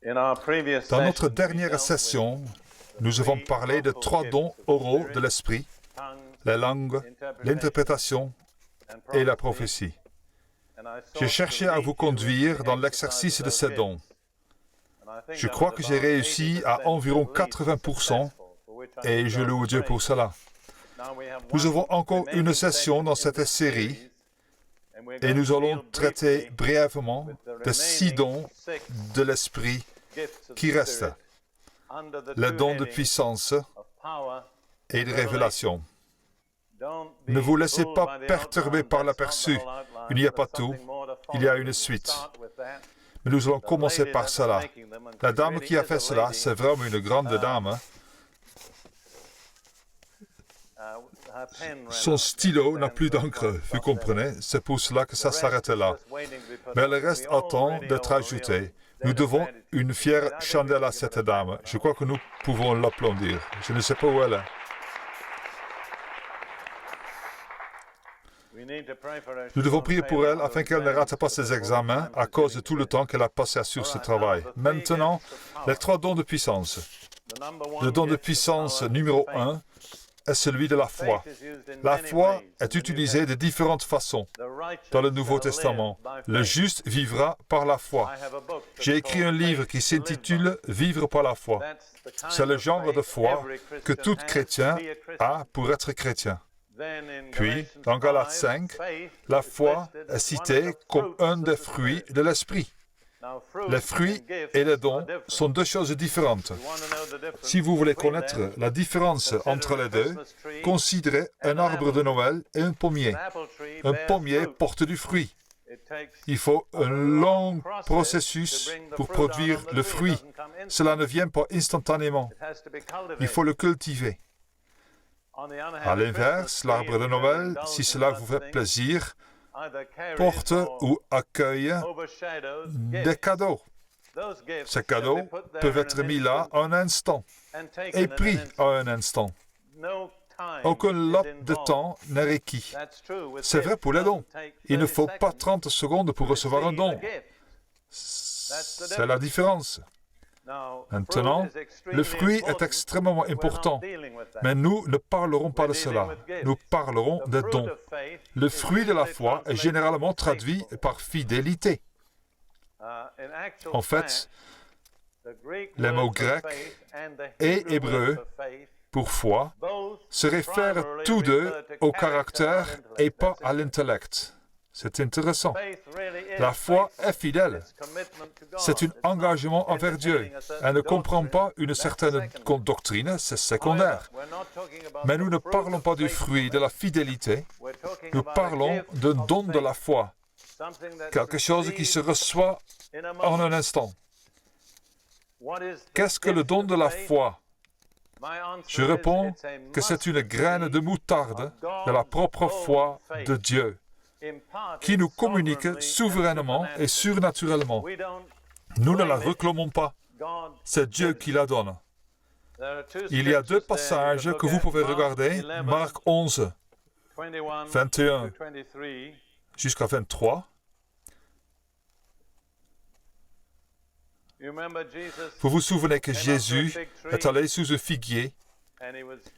Dans notre dernière session, nous avons parlé de 3 dons oraux de l'esprit, la langue, l'interprétation et la prophétie. J'ai cherché à vous conduire dans l'exercice de ces dons. Je crois que j'ai réussi à environ 80% et je loue Dieu pour cela. Nous avons encore une session dans cette série et nous allons traiter brièvement des 6 dons de l'esprit qui restent. Les dons de puissance et de révélation. Ne vous laissez pas perturber par l'aperçu. Il n'y a pas tout, il y a une suite. Mais nous allons commencer par cela. La dame qui a fait cela, c'est vraiment une grande dame. Son stylo n'a plus d'encre, vous comprenez? C'est pour cela que ça s'arrête là. Mais le reste attend d'être ajouté. Nous devons une fière chandelle à cette dame. Je crois que nous pouvons l'applaudir. Je ne sais pas où elle est. Nous devons prier pour elle afin qu'elle ne rate pas ses examens à cause de tout le temps qu'elle a passé sur ce travail. Maintenant, les 3 dons de puissance. Le don de puissance numéro 1 est celui de la foi. La foi est utilisée de différentes façons dans le Nouveau Testament. Le juste vivra par la foi. J'ai écrit un livre qui s'intitule « Vivre par la foi ». C'est le genre de foi que tout chrétien a pour être chrétien. Puis, dans Galates 5, la foi est citée comme un des fruits de l'esprit. Les fruits et les dons sont 2 choses différentes. Si vous voulez connaître la différence entre les deux, considérez un arbre de Noël et un pommier. Un pommier porte du fruit. Il faut un long processus pour produire le fruit. Cela ne vient pas instantanément. Il faut le cultiver. À l'inverse, l'arbre de Noël, si cela vous fait plaisir, porte ou accueille des cadeaux. Ces cadeaux peuvent être mis là un instant et pris à un instant. Aucun laps de temps n'est requis. C'est vrai pour les dons. Il ne faut pas 30 secondes pour recevoir un don. C'est la différence. Maintenant, le fruit est extrêmement important, mais nous ne parlerons pas de cela. Nous parlerons des dons. Le fruit de la foi est généralement traduit par fidélité. En fait, les mots grecs et hébreux pour foi se réfèrent tous deux au caractère et pas à l'intellect. C'est intéressant. La foi est fidèle. C'est un engagement envers Dieu. Elle ne comprend pas une certaine doctrine, c'est secondaire. Mais nous ne parlons pas du fruit de la fidélité. Nous parlons d'un don de la foi. Quelque chose qui se reçoit en un instant. Qu'est-ce que le don de la foi? Je réponds que c'est une graine de moutarde de la propre foi de Dieu, qui nous communique souverainement et surnaturellement. Nous ne la réclamons pas. C'est Dieu qui la donne. Il y a 2 passages que vous pouvez regarder, Marc 11, 21 jusqu'à 23. Vous vous souvenez que Jésus est allé sous un figuier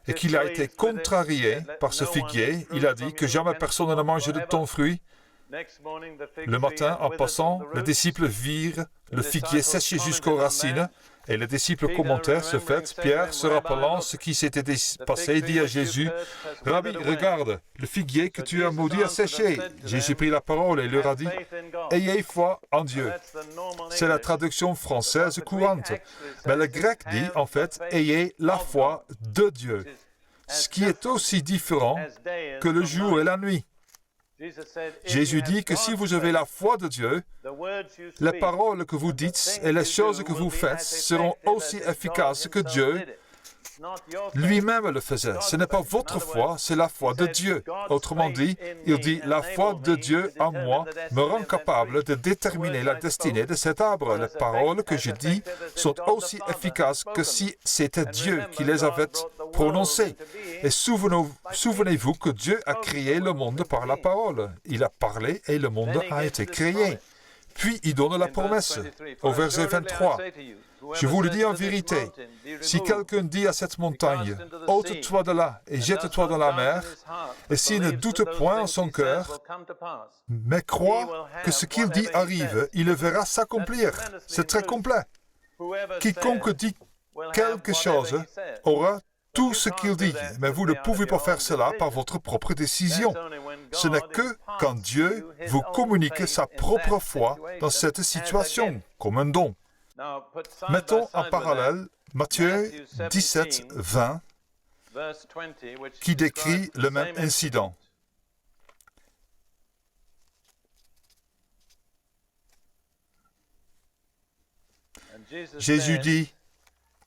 et qu'il a été contrarié par ce figuier. Il a dit que jamais personne ne mange de ton fruit. Le matin, en passant, les disciples virent le figuier séché jusqu'aux racines et les disciples commentèrent ce fait. Pierre, se rappelant ce qui s'était passé, dit à Jésus, « Rabbi, regarde, le figuier que tu as maudit a séché. » Jésus prit la parole et leur a dit, « Ayez foi en Dieu. » C'est la traduction française courante. Mais le grec dit, en fait, « Ayez la foi de Dieu. » Ce qui est aussi différent que le jour et la nuit. Jésus dit que si vous avez la foi de Dieu, les paroles que vous dites et les choses que vous faites seront aussi efficaces que Dieu lui-même le faisait. Ce n'est pas votre foi, c'est la foi de Dieu. Autrement dit, il dit, la foi de Dieu en moi me rend capable de déterminer la destinée de cet arbre. Les paroles que je dis sont aussi efficaces que si c'était Dieu qui les avait prononcées. Et souvenez-vous que Dieu a créé le monde par la parole. Il a parlé et le monde a été créé. Puis il donne la promesse. Au verset 23, je vous le dis en vérité, si quelqu'un dit à cette montagne, ôte-toi de là et jette-toi dans la mer, et s'il ne doute point en son cœur, mais croit que ce qu'il dit arrive, il le verra s'accomplir. C'est très complet. Quiconque dit quelque chose aura tout ce qu'il dit, mais vous ne pouvez pas faire cela par votre propre décision. Ce n'est que quand Dieu vous communique sa propre foi dans cette situation, comme un don. Mettons en parallèle Matthieu 17, 20, qui décrit le même incident. Jésus dit,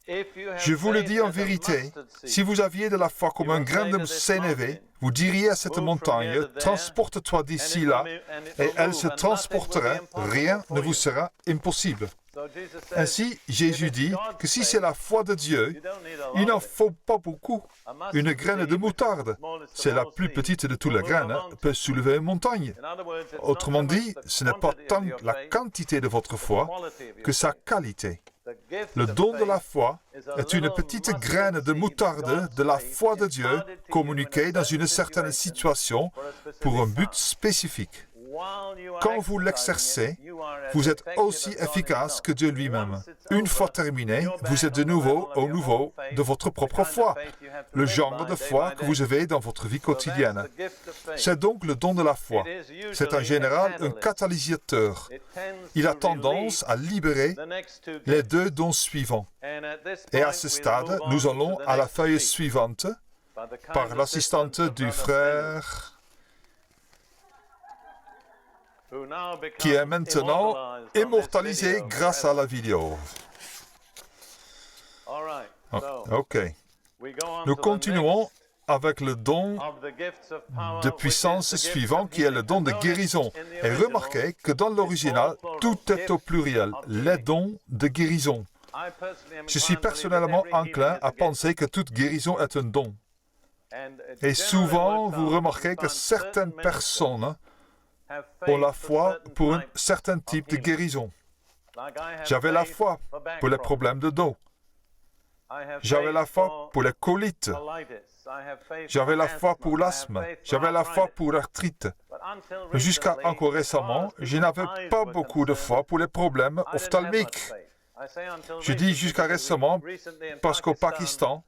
je vous le dis en vérité, si vous aviez de la foi comme un grain de sénévé, vous diriez à cette montagne, transporte-toi d'ici là, et elle se transporterait, rien ne vous sera impossible. Ainsi, Jésus dit que si c'est la foi de Dieu, il n'en faut pas beaucoup. Une graine de moutarde, c'est la plus petite de toutes les graines, peut soulever une montagne. Autrement dit, ce n'est pas tant la quantité de votre foi que sa qualité. Le don de la foi est une petite graine de moutarde de la foi de Dieu communiquée dans une certaine situation pour un but spécifique. Quand vous l'exercez, vous êtes aussi efficace que Dieu lui-même. Une fois terminé, vous êtes de nouveau au niveau de votre propre foi, le genre de foi que vous avez dans votre vie quotidienne. C'est donc le don de la foi. C'est en général un catalyseur. Il a tendance à libérer les deux dons suivants. Et à ce stade, nous allons à la feuille suivante par l'assistante du frère qui est maintenant immortalisé grâce à la vidéo. OK. Nous continuons avec le don de puissance suivant qui est le don de guérison. Et remarquez que dans l'original, tout est au pluriel, les dons de guérison. Je suis personnellement enclin à penser que toute guérison est un don. Et souvent, vous remarquez que certaines personnes ont la foi pour un certain type de guérison. J'avais la foi pour les problèmes de dos. J'avais la foi pour les colites. J'avais la foi pour l'asthme. J'avais la foi pour l'arthrite. Mais jusqu'à encore récemment, je n'avais pas beaucoup de foi pour les problèmes ophtalmiques. Je dis jusqu'à récemment parce qu'au Pakistan,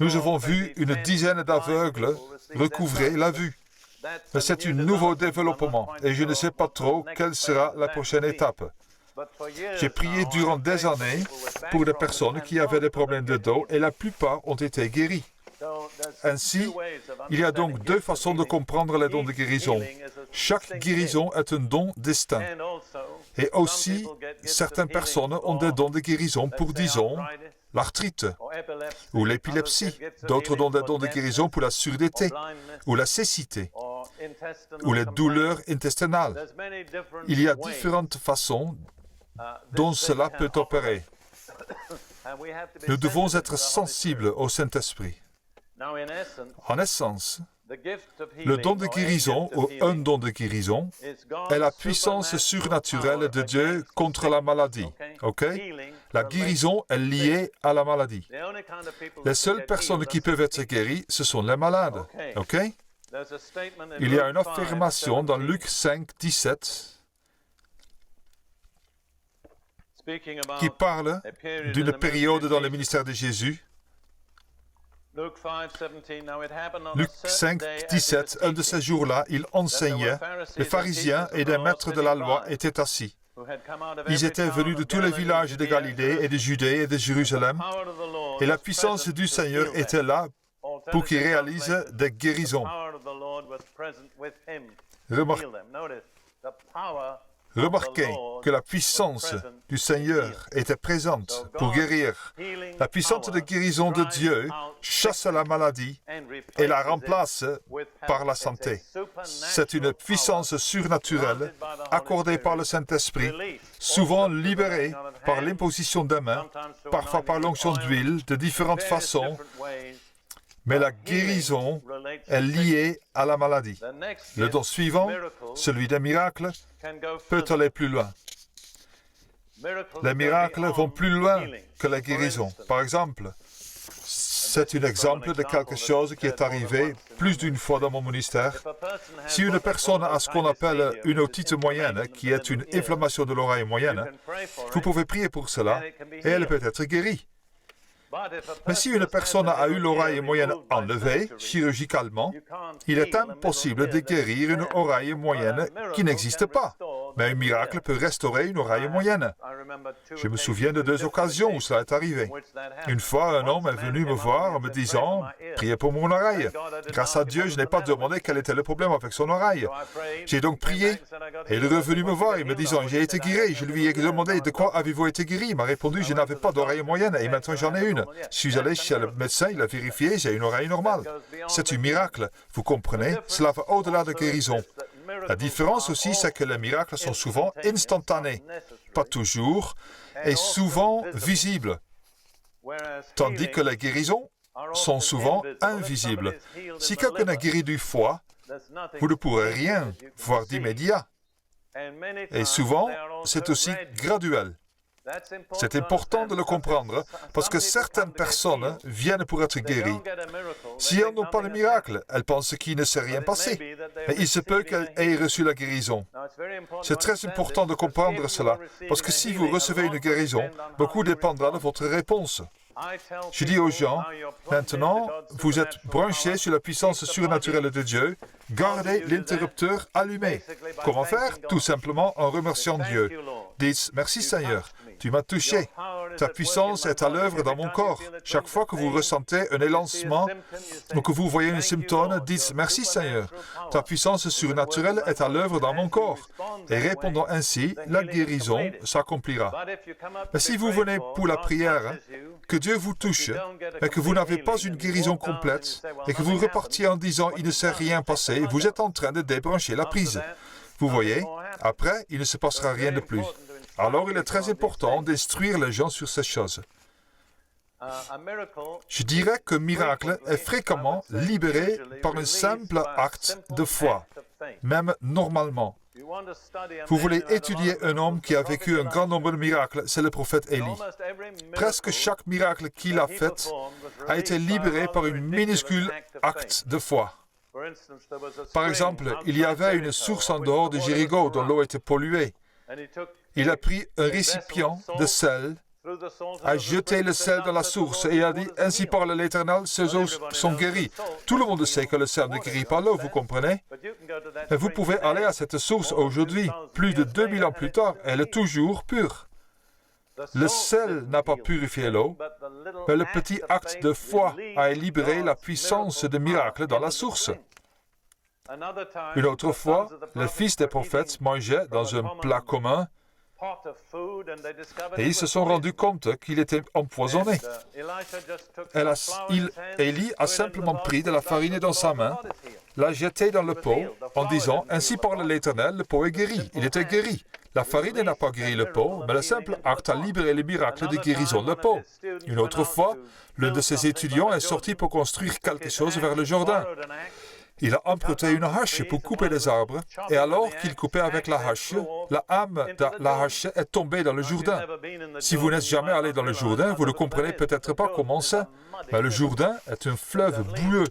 nous avons vu une dizaine d'aveugles recouvrer la vue. Mais c'est un nouveau développement et je ne sais pas trop quelle sera la prochaine étape. J'ai prié durant des années pour des personnes qui avaient des problèmes de dos et la plupart ont été guéries. Ainsi, il y a donc deux façons de comprendre les dons de guérison. Chaque guérison est un don distinct. Et aussi, certaines personnes ont des dons de guérison pour, disons, l'arthrite ou l'épilepsie. D'autres ont des dons de guérison pour la surdité ou la cécité ou les douleurs intestinales. Il y a différentes façons dont cela peut opérer. Nous devons être sensibles au Saint-Esprit. En essence, le don de guérison ou un don de guérison est la puissance surnaturelle de Dieu contre la maladie. OK? La guérison est liée à la maladie. Les seules personnes qui peuvent être guéries, ce sont les malades. OK? Il y a une affirmation dans Luc 5, 17 qui parle d'une période dans le ministère de Jésus. Luc 5, 17, un de ces jours-là, il enseignait. Les pharisiens et les maîtres de la loi étaient assis. Ils étaient venus de tous les villages de Galilée et de Judée et de Jérusalem. Et la puissance du Seigneur était là pour qu'il réalise des guérisons. Remarquez que la puissance du Seigneur était présente pour guérir. La puissance de guérison de Dieu chasse la maladie et la remplace par la santé. C'est une puissance surnaturelle accordée par le Saint-Esprit, souvent libérée par l'imposition des mains, parfois par l'onction d'huile, de différentes façons. Mais la guérison est liée à la maladie. Le don suivant, celui des miracles, peut aller plus loin. Les miracles vont plus loin que la guérison. Par exemple, c'est un exemple de quelque chose qui est arrivé plus d'une fois dans mon ministère. Si une personne a ce qu'on appelle une otite moyenne, qui est une inflammation de l'oreille moyenne, vous pouvez prier pour cela et elle peut être guérie. Mais si une personne a eu l'oreille moyenne enlevée chirurgicalement, il est impossible de guérir une oreille moyenne qui n'existe pas. Mais un miracle peut restaurer une oreille moyenne. Je me souviens de 2 occasions où cela est arrivé. Une fois, un homme est venu me voir en me disant « Priez pour mon oreille ». Grâce à Dieu, je n'ai pas demandé quel était le problème avec son oreille. J'ai donc prié et il est revenu me voir en me disant « J'ai été guéri ». Je lui ai demandé « De quoi avez-vous été guéri ?» Il m'a répondu « Je n'avais pas d'oreille moyenne et maintenant j'en ai une ». Je suis allé chez le médecin, il a vérifié, j'ai une oreille normale. C'est un miracle. Vous comprenez? Cela va au-delà de guérison. La différence aussi, c'est que les miracles sont souvent instantanés, pas toujours, et souvent visibles, tandis que les guérisons sont souvent invisibles. Si quelqu'un est guéri du foie, vous ne pourrez rien voir d'immédiat. Et souvent, c'est aussi graduel. C'est important de le comprendre parce que certaines personnes viennent pour être guéries. Si elles n'ont pas de miracle, elles pensent qu'il ne s'est rien passé. Mais il se peut qu'elles aient reçu la guérison. C'est très important de comprendre cela parce que si vous recevez une guérison, beaucoup dépendra de votre réponse. Je dis aux gens, maintenant, vous êtes branchés sur la puissance surnaturelle de Dieu, gardez l'interrupteur allumé. Comment faire? Tout simplement en remerciant Dieu. Dites, merci Seigneur, tu m'as touché. Ta puissance est à l'œuvre dans mon corps. Chaque fois que vous ressentez un élancement ou que vous voyez un symptôme, dites, merci Seigneur, ta puissance surnaturelle est à l'œuvre dans mon corps. Et répondant ainsi, la guérison s'accomplira. Mais si vous venez pour la prière, que Dieu vous touche, mais que vous n'avez pas une guérison complète, et que vous repartiez en disant « il ne s'est rien passé », vous êtes en train de débrancher la prise. Vous voyez, après, il ne se passera rien de plus. Alors, il est très important d'instruire les gens sur ces choses. Je dirais qu'un miracle est fréquemment libéré par un simple acte de foi, même normalement. Vous voulez étudier un homme qui a vécu un grand nombre de miracles, c'est le prophète Élie. Presque chaque miracle qu'il a fait a été libéré par un minuscule acte de foi. Par exemple, il y avait une source en dehors de Jéricho dont l'eau était polluée. Il a pris un récipient de sel, a jeté le sel dans la source et a dit « Ainsi parle l'Éternel, ces eaux sont guéries ». Tout le monde sait que le sel ne guérit pas l'eau, vous comprenez? Mais vous pouvez aller à cette source aujourd'hui, plus de 2000 ans plus tard, elle est toujours pure. Le sel n'a pas purifié l'eau, mais le petit acte de foi a libéré la puissance de miracle dans la source. Une autre fois, les fils des prophètes mangeaient dans un plat commun et ils se sont rendus compte qu'il était empoisonné. Élie a simplement pris de la farine dans sa main, l'a jetée dans le pot en disant « Ainsi parle l'Éternel, le pot est guéri ». Il était guéri. La farine n'a pas guéri le pot, mais le simple acte a libéré le miracle de guérison de le pot. Une autre fois, l'un de ses étudiants est sorti pour construire quelque chose vers le Jourdain. Il a emprunté une hache pour couper les arbres, et alors qu'il coupait avec la hache, la hame de la hache est tombée dans le Jourdain. Si vous n'êtes jamais allé dans le Jourdain, vous ne comprenez peut-être pas comment c'est, mais le Jourdain est un fleuve boueux.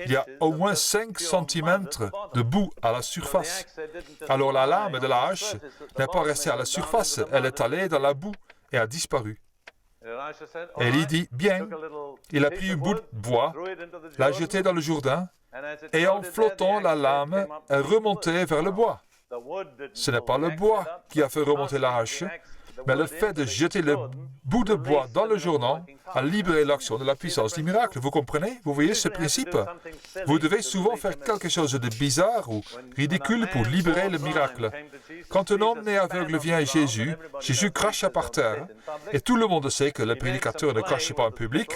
Il y a au moins 5 cm de boue à la surface. Alors la lame de la hache n'est pas restée à la surface, elle est allée dans la boue et a disparu. Élie dit, bien, il a pris un bout de bois, l'a jeté dans le Jourdain, et en flottant, la lame est remontée vers le bois. Ce n'est pas le bois qui a fait remonter la hache, mais le fait de jeter le bout de bois dans le Jourdain a libéré l'action de la puissance du miracle. Vous comprenez? Vous voyez ce principe? Vous devez souvent faire quelque chose de bizarre ou ridicule pour libérer le miracle. Quand un homme né aveugle vient à Jésus, Jésus cracha par terre, et tout le monde sait que le prédicateur ne crache pas en public.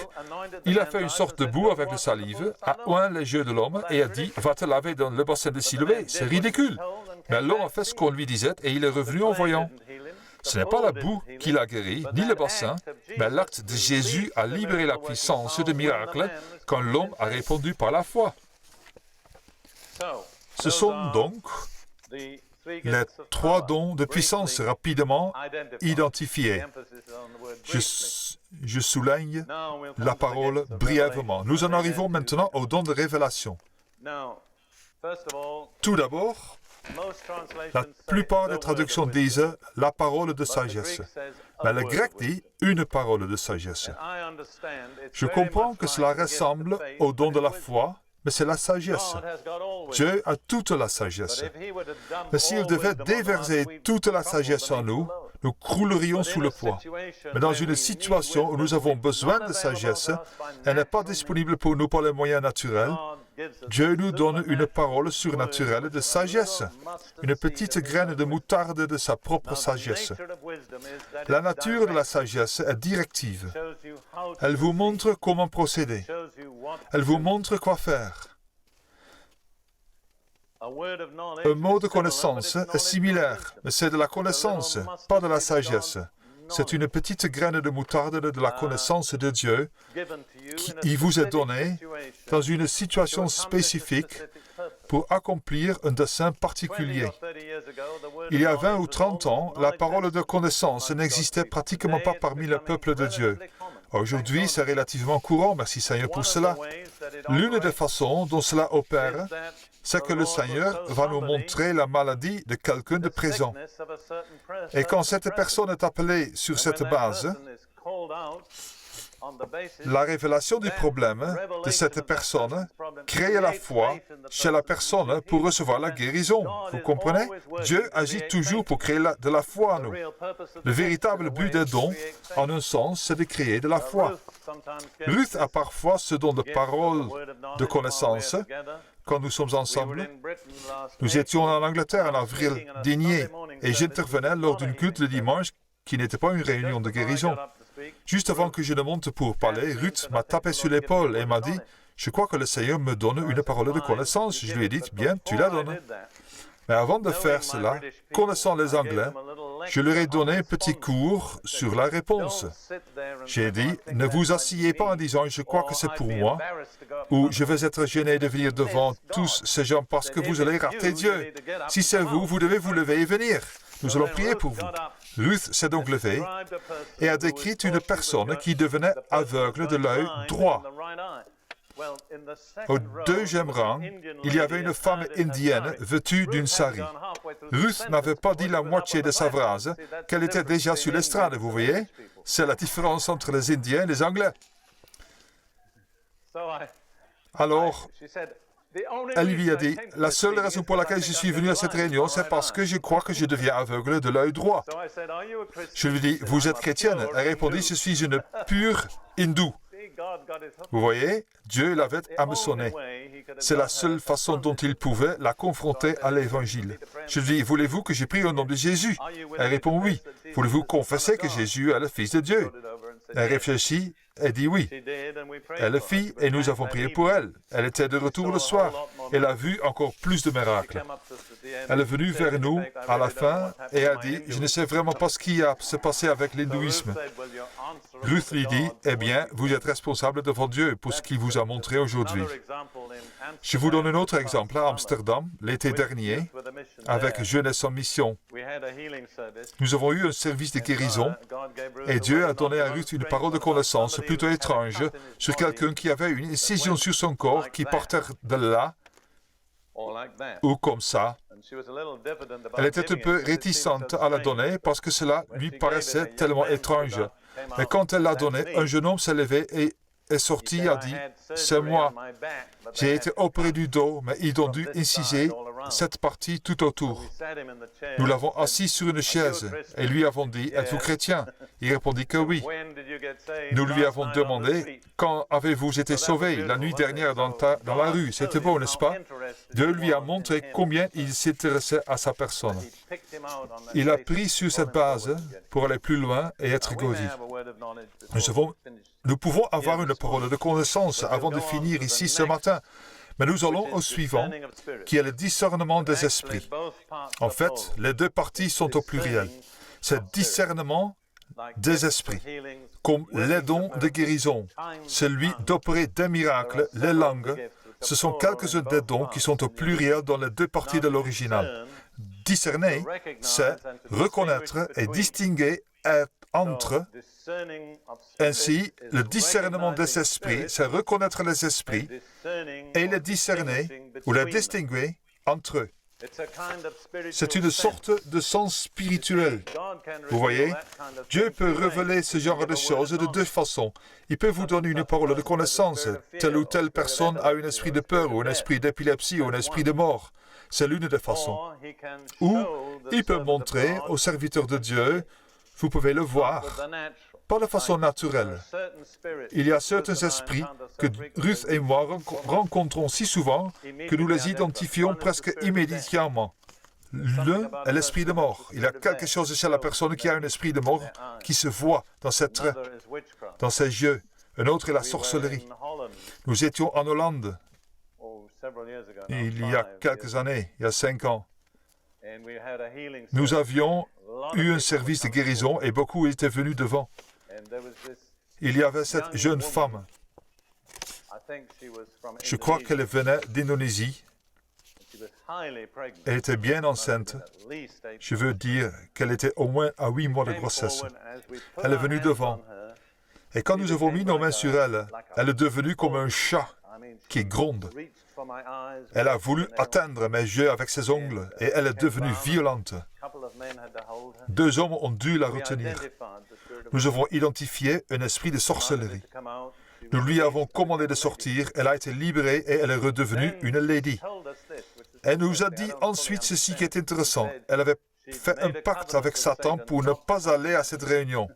Il a fait une sorte de boue avec de salive, a oint les yeux de l'homme et a dit « Va te laver dans le bassin de Siloé ». C'est ridicule. Mais l'homme a fait ce qu'on lui disait et il est revenu en voyant. Ce n'est pas la boue qui l'a guéri, ni le bassin, mais l'acte de Jésus a libéré la puissance de miracle quand l'homme a répondu par la foi. Ce sont donc les 3 dons de puissance rapidement identifiés. Je souligne la parole brièvement. Nous en arrivons maintenant au don de révélation. Tout d'abord, la plupart des traductions disent la parole de sagesse. Mais le grec dit une parole de sagesse. Je comprends que cela ressemble au don de la foi, mais c'est la sagesse. Dieu a toute la sagesse. Mais s'il devait déverser toute la sagesse en nous, nous croulerions sous le poids. Mais dans une situation où nous avons besoin de sagesse, elle n'est pas disponible pour nous par les moyens naturels, Dieu nous donne une parole surnaturelle de sagesse, une petite graine de moutarde de sa propre sagesse. La nature de la sagesse est directive. Elle vous montre comment procéder. Elle vous montre quoi faire. Un mot de connaissance est similaire, mais c'est de la connaissance, pas de la sagesse. C'est une petite graine de moutarde de la connaissance de Dieu qui vous est donnée dans une situation spécifique pour accomplir un dessein particulier. Il y a 20 ou 30 ans, la parole de connaissance n'existait pratiquement pas parmi le peuple de Dieu. Aujourd'hui, c'est relativement courant, merci Seigneur pour cela. L'une des façons dont cela opère, c'est que le Seigneur va nous montrer la maladie de quelqu'un de présent. Et quand cette personne est appelée sur cette base, la révélation du problème de cette personne crée la foi chez la personne pour recevoir la guérison. Vous comprenez? Dieu agit toujours pour créer de la foi en nous. Le véritable but des dons, en un sens, c'est de créer de la foi. Ruth a parfois ce don de parole de connaissance. Quand nous sommes ensemble, nous étions en Angleterre en avril dernier et j'intervenais lors d'une culte le dimanche qui n'était pas une réunion de guérison. Juste avant que je ne monte pour parler, Ruth m'a tapé sur l'épaule et m'a dit « Je crois que le Seigneur me donne une parole de connaissance. » Je lui ai dit « Bien, tu la donnes. » Mais avant de faire cela, connaissant les Anglais, je leur ai donné un petit cours sur la réponse. J'ai dit « Ne vous asseyez pas en disant « Je crois que c'est pour moi » ou « Je vais être gêné de venir devant tous ces gens parce que vous allez rater Dieu. Si c'est vous, vous devez vous lever et venir. Nous allons prier pour vous. » Ruth s'est donc levée et a décrit une personne qui devenait aveugle de l'œil droit. Au deuxième rang, il y avait une femme indienne vêtue d'une sari. Ruth n'avait pas dit la moitié de sa phrase qu'elle était déjà sur l'estrade, vous voyez? C'est la différence entre les Indiens et les Anglais. Alors, elle lui a dit, « La seule raison pour laquelle je suis venu à cette réunion, c'est parce que je crois que je deviens aveugle de l'œil droit. » Je lui ai dit, « Vous êtes chrétienne ?» Elle répondit, « Je suis une pure hindoue. » Vous voyez, Dieu l'avait hameçonnée. C'est la seule façon dont il pouvait la confronter à l'Évangile. Je lui dis, « Voulez-vous que je prie au nom de Jésus ?» Elle répond, « Oui. » « Voulez-vous confesser que Jésus est le Fils de Dieu ?» Elle réfléchit et dit oui. Elle le fit et nous avons prié pour elle. Elle était de retour le soir. Elle a vu encore plus de miracles. Elle est venue vers nous à la fin et a dit, « Je ne sais vraiment pas ce qui s'est passé avec l'hindouisme. » Ruth lui dit, « Eh bien, vous êtes responsable devant Dieu pour ce qu'il vous a montré aujourd'hui. » Je vous donne un autre exemple à Amsterdam, l'été dernier, avec Jeunesse en Mission. Nous avons eu un service de guérison et Dieu a donné à Ruth une parole de connaissance plutôt étrange sur quelqu'un qui avait une incision sur son corps qui partait de là ou comme ça. Elle était un peu réticente à la donner parce que cela lui paraissait tellement étrange. Mais quand elle l'a donnée, un jeune homme s'est levé et est sorti et a dit, « C'est moi. J'ai été opéré du dos, mais ils ont dû inciser cette partie tout autour. » Nous l'avons assis sur une chaise et lui avons dit, « Êtes-vous chrétien ?» Il répondit que oui. Nous lui avons demandé, « Quand avez-vous été sauvé la nuit dernière dans la rue? C'était beau, n'est-ce pas? » Dieu lui a montré combien il s'intéressait à sa personne. Il a pris sur cette base pour aller plus loin et être guéri. Nous pouvons avoir une parole de connaissance avant de finir ici ce matin, mais nous allons au suivant, qui est le discernement des esprits. En fait, les deux parties sont au pluriel. C'est discernement des esprits, comme les dons de guérison, celui d'opérer des miracles, les langues. Ce sont quelques-uns des dons qui sont au pluriel dans les deux parties de l'original. Discerner, c'est reconnaître et distinguer entre. Ainsi, le discernement des esprits, c'est reconnaître les esprits et les discerner ou les distinguer entre eux. C'est une sorte de sens spirituel. Vous voyez, Dieu peut révéler ce genre de choses de deux façons. Il peut vous donner une parole de connaissance. Telle ou telle personne a un esprit de peur, ou un esprit d'épilepsie, ou un esprit de mort. C'est l'une des façons. Ou il peut montrer aux serviteurs de Dieu, vous pouvez le voir, pas de façon naturelle. Il y a certains esprits que Ruth et moi rencontrons si souvent que nous les identifions presque immédiatement. L'un est l'esprit de mort. Il y a quelque chose chez la personne qui a un esprit de mort qui se voit dans ses traits, dans ses yeux. Un autre est la sorcellerie. Nous étions en Hollande il y a quelques années, il y a 5 ans. Nous avions eu un service de guérison et beaucoup étaient venus devant. Il y avait cette jeune femme. Je crois qu'elle venait d'Indonésie. Elle était bien enceinte. Je veux dire qu'elle était au moins à 8 mois de grossesse. Elle est venue devant. Et quand nous avons mis nos mains sur elle, elle est devenue comme un chat qui gronde. Elle a voulu atteindre mes yeux avec ses ongles et elle est devenue violente. 2 hommes ont dû la retenir. Nous avons identifié un esprit de sorcellerie. Nous lui avons commandé de sortir, elle a été libérée et elle est redevenue une lady. Elle nous a dit ensuite ceci qui est intéressant. Elle avait fait un pacte avec Satan pour ne pas aller à cette réunion.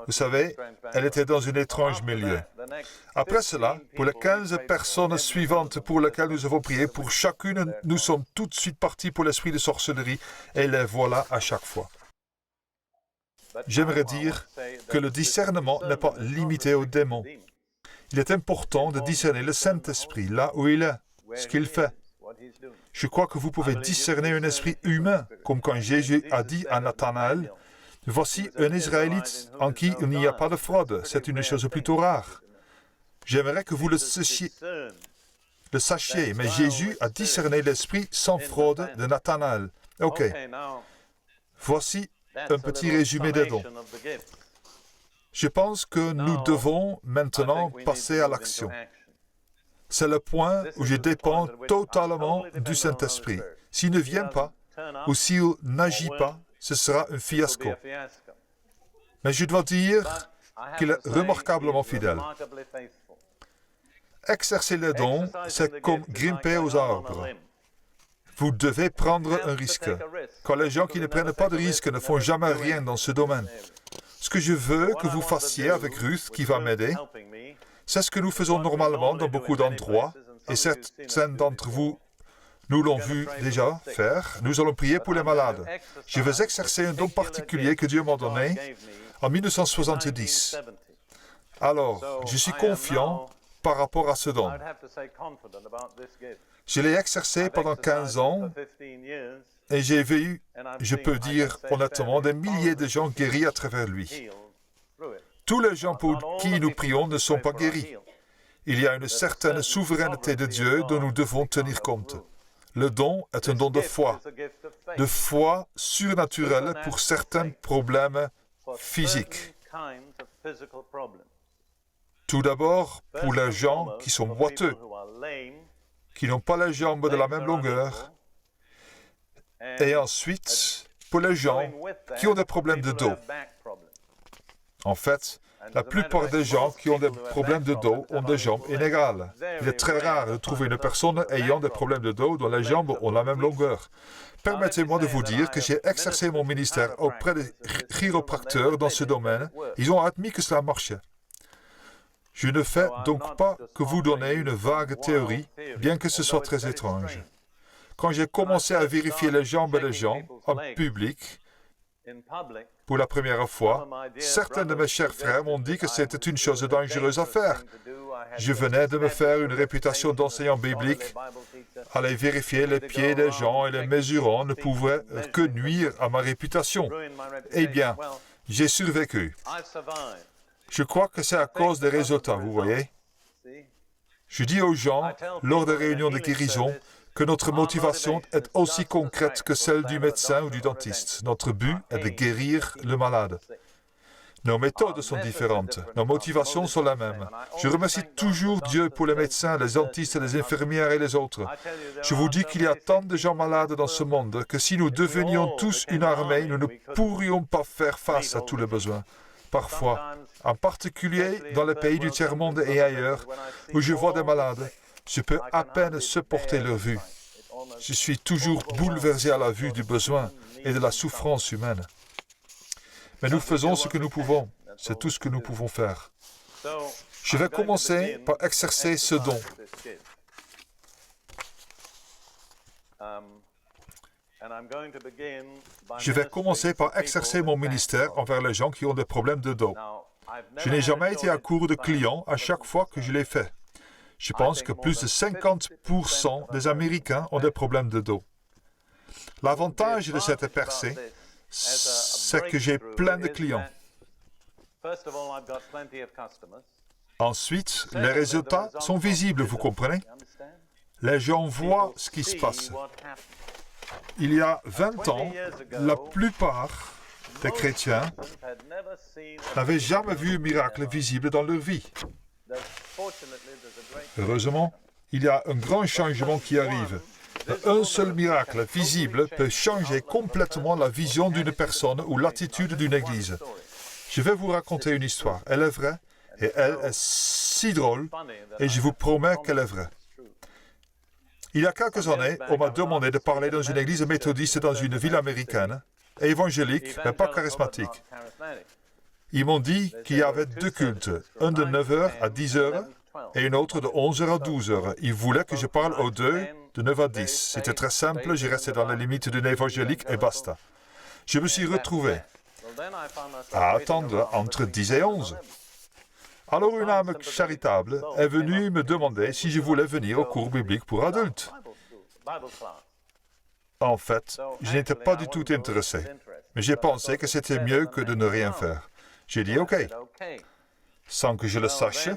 Vous savez, elle était dans un étrange milieu. Après cela, pour les 15 personnes suivantes pour lesquelles nous avons prié, pour chacune, nous sommes tout de suite partis pour l'esprit de sorcellerie et les voilà à chaque fois. J'aimerais dire que le discernement n'est pas limité aux démons. Il est important de discerner le Saint-Esprit là où il est, ce qu'il fait. Je crois que vous pouvez discerner un esprit humain, comme quand Jésus a dit à Nathanaël, « Voici un Israélite en qui il n'y a pas de fraude. » C'est une chose plutôt rare. J'aimerais que vous le sachiez, mais Jésus a discerné l'esprit sans fraude de Nathanaël. OK. Voici un petit résumé des dons. Je pense que nous devons maintenant passer à l'action. C'est le point où je dépends totalement du Saint-Esprit. S'il ne vient pas, ou s'il n'agit pas, ce sera un fiasco. Mais je dois dire qu'il est remarquablement fidèle. Exercer les dons, c'est comme grimper aux arbres. Vous devez prendre un risque. Quand les gens qui ne prennent pas de risque ne font jamais rien dans ce domaine. Ce que je veux que vous fassiez avec Ruth, qui va m'aider, c'est ce que nous faisons normalement dans beaucoup d'endroits, et certains d'entre vous nous l'ont vu déjà faire. Nous allons prier pour les malades. Je vais exercer un don particulier que Dieu m'a donné en 1970. Alors, je suis confiant par rapport à ce don. Je l'ai exercé pendant 15 ans et j'ai vu, je peux dire honnêtement, des milliers de gens guéris à travers lui. Tous les gens pour qui nous prions ne sont pas guéris. Il y a une certaine souveraineté de Dieu dont nous devons tenir compte. Le don est un don de foi surnaturelle pour certains problèmes physiques. Tout d'abord, pour les gens qui sont boiteux, qui n'ont pas les jambes de la même longueur, et ensuite, pour les gens qui ont des problèmes de dos. En fait, la plupart des gens qui ont des problèmes de dos ont des jambes inégales. Il est très rare de trouver une personne ayant des problèmes de dos dont les jambes ont la même longueur. Permettez-moi de vous dire que j'ai exercé mon ministère auprès des chiropracteurs dans ce domaine. Ils ont admis que cela marchait. Je ne fais donc pas que vous donner une vague théorie, bien que ce soit très étrange. Quand j'ai commencé à vérifier les jambes des gens en public, Pour la première fois, certains de mes chers frères m'ont dit que c'était une chose dangereuse à faire. Je venais de me faire une réputation d'enseignant biblique. Aller vérifier les pieds des gens et les mesurant ne pouvait que nuire à ma réputation. Eh bien, j'ai survécu. Je crois que c'est à cause des résultats, vous voyez. Je dis aux gens, lors des réunions de guérison, que notre motivation est aussi concrète que celle du médecin ou du dentiste. Notre but est de guérir le malade. Nos méthodes sont différentes. Nos motivations sont les mêmes. Je remercie toujours Dieu pour les médecins, les dentistes, les infirmières et les autres. Je vous dis qu'il y a tant de gens malades dans ce monde que si nous devenions tous une armée, nous ne pourrions pas faire face à tous les besoins. Parfois, en particulier dans les pays du tiers-monde et ailleurs, où je vois des malades, je peux à peine supporter leur vue. Je suis toujours bouleversé à la vue du besoin et de la souffrance humaine. Mais nous faisons ce que nous pouvons. C'est tout ce que nous pouvons faire. Je vais commencer par exercer ce don. Je vais commencer par exercer mon ministère envers les gens qui ont des problèmes de dos. Je n'ai jamais été à court de clients à chaque fois que je l'ai fait. Je pense que plus de 50% des Américains ont des problèmes de dos. L'avantage de cette percée, c'est que j'ai plein de clients. Ensuite, les résultats sont visibles, vous comprenez? Les gens voient ce qui se passe. Il y a 20 ans, la plupart des chrétiens n'avaient jamais vu un miracle visible dans leur vie. Heureusement, il y a un grand changement qui arrive. Un seul miracle visible peut changer complètement la vision d'une personne ou l'attitude d'une église. Je vais vous raconter une histoire. Elle est vraie et elle est si drôle et je vous promets qu'elle est vraie. Il y a quelques années, on m'a demandé de parler dans une église méthodiste dans une ville américaine, évangélique, mais pas charismatique. Ils m'ont dit qu'il y avait 2 cultes, un de 9h à 10h et un autre de 11h à 12h. Ils voulaient que je parle aux 2 de 9 à 10. C'était très simple, j'ai resté dans les limites d'un évangélique et basta. Je me suis retrouvé à attendre entre 10 et 11. Alors une âme charitable est venue me demander si je voulais venir au cours biblique pour adultes. En fait, je n'étais pas du tout intéressé, mais j'ai pensé que c'était mieux que de ne rien faire. J'ai dit OK. Sans que je le sache,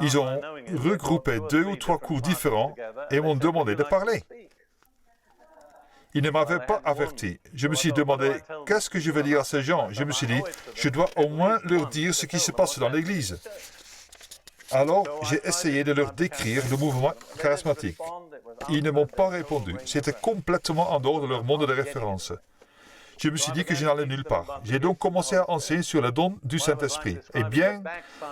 ils ont regroupé 2 ou 3 cours différents et m'ont demandé de parler. Ils ne m'avaient pas averti. Je me suis demandé, qu'est-ce que je vais dire à ces gens? Je me suis dit, je dois au moins leur dire ce qui se passe dans l'Église. Alors, j'ai essayé de leur décrire le mouvement charismatique. Ils ne m'ont pas répondu. C'était complètement en dehors de leur monde de référence. Je me suis dit que je n'allais nulle part. J'ai donc commencé à enseigner sur le don du Saint-Esprit. Eh bien,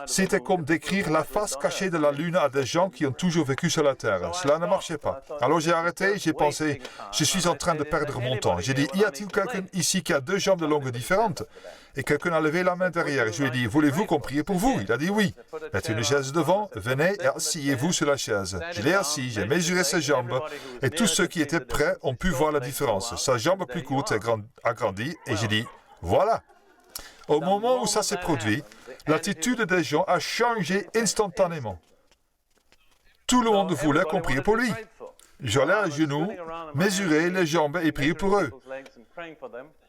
c'était comme décrire la face cachée de la Lune à des gens qui ont toujours vécu sur la Terre. Cela ne marchait pas. Alors j'ai arrêté, j'ai pensé, je suis en train de perdre mon temps. J'ai dit, y a-t-il quelqu'un ici qui a 2 jambes de longueur différentes? Et quelqu'un a levé la main derrière. Je lui ai dit, voulez-vous qu'on prie pour vous? Il a dit oui. Mettez une chaise devant, venez et asseyez-vous sur la chaise. Je l'ai assis, j'ai mesuré ses jambes et tous ceux qui étaient prêts ont pu voir la différence. Sa jambe plus courte a grandi et j'ai dit, voilà. Au moment où ça s'est produit, l'attitude des gens a changé instantanément. Tout le monde voulait qu'on prie pour lui. J'allais à genoux, mesurer les jambes et prier pour eux.